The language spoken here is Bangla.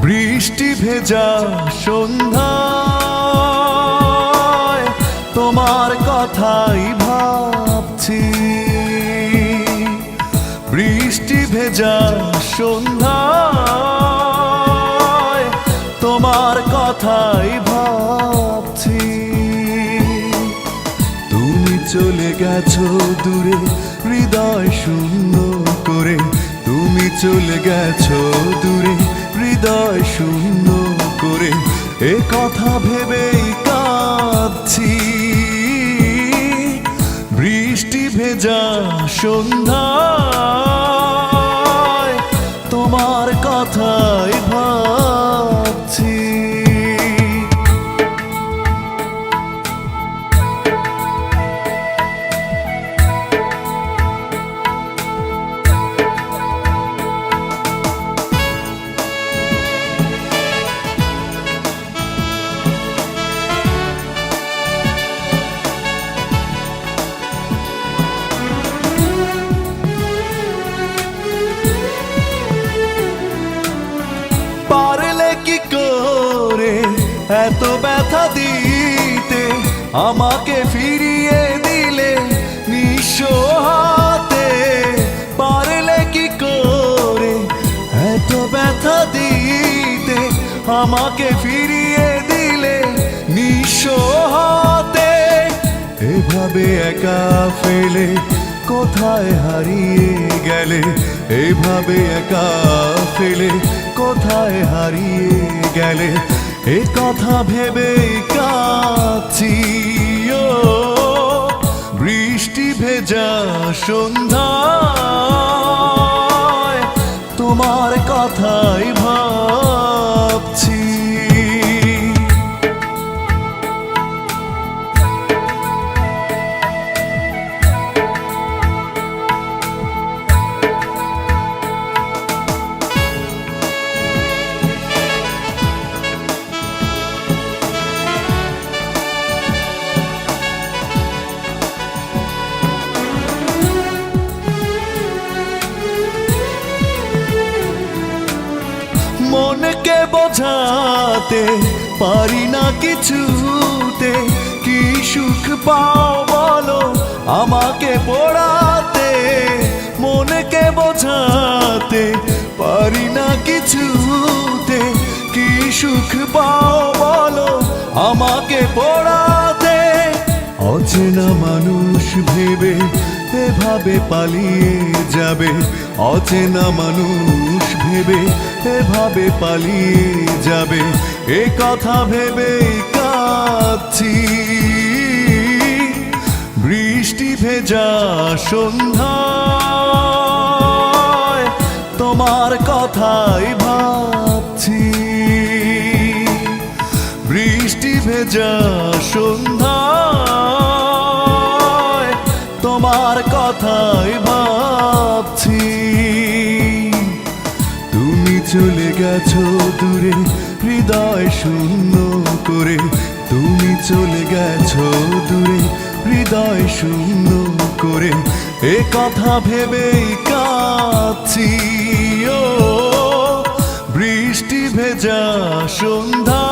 বৃষ্টি ভেজা সন্ধ্যায় তোমার কথাই ভাবছি। বৃষ্টি ভেজা সন্ধ্যায় তোমার কথাই ভাবছি। তুমি চলে গেছো দূরে হৃদয় শূন্য করে, তুমি চলে গেছো দূরে হৃদয় শূন্য করে, এ কথা ভেবেই কাঁদছি। বৃষ্টি ভেজা সন্ধ্যায় তোমার কথাই ভাবছি। পারলে কি করে এত ব্যথা দিতে, আমাকে ফিরিয়ে দিলে নিঃস্ব হাতে। পারলে কি করে এত ব্যথা দিতে, আমাকে ফিরিয়ে দিলে নিঃস্ব হাতে। এভাবে একা ফেলে কোথায় হারিয়ে গেলে, এভাবে একা ফেলে কোথায় হারিয়ে গেলে, এ কথা ভেবে কাঁদছি। ও বৃষ্টি ভেজা সন্ধ্যায় তোমার কথাই ভাবছি। মনকে বোঝাতে পারি না কিছুতে, কি সুখ পাও বলো আমাকে পোড়াতে। মনকে বোঝাতে পারি না কিছুতে, কি সুখ পাও বলো আমাকে পোড়াতে। অচেনা মানুষ ভেবে এভাবে পালিয়ে যাবে, অচেনা মানুষ ভেবে এভাবে পালিয়ে যাবে, এ কথা ভেবে কাঁদছি। বৃষ্টি ভেজা সন্ধ্যায় তোমার কথাই ভাবছি। বৃষ্টি ভেজা সন্ধ্যায় তোমার কথাই ভাবছি। তুমি চলে গেছো দূরে হৃদয় শূন্য করে, তুমি চলে গেছো দূরে হৃদয় শূন্য করে, এ কথা ভেবেই কাঁদছি। ও বৃষ্টি ভেজা সন্ধ্যা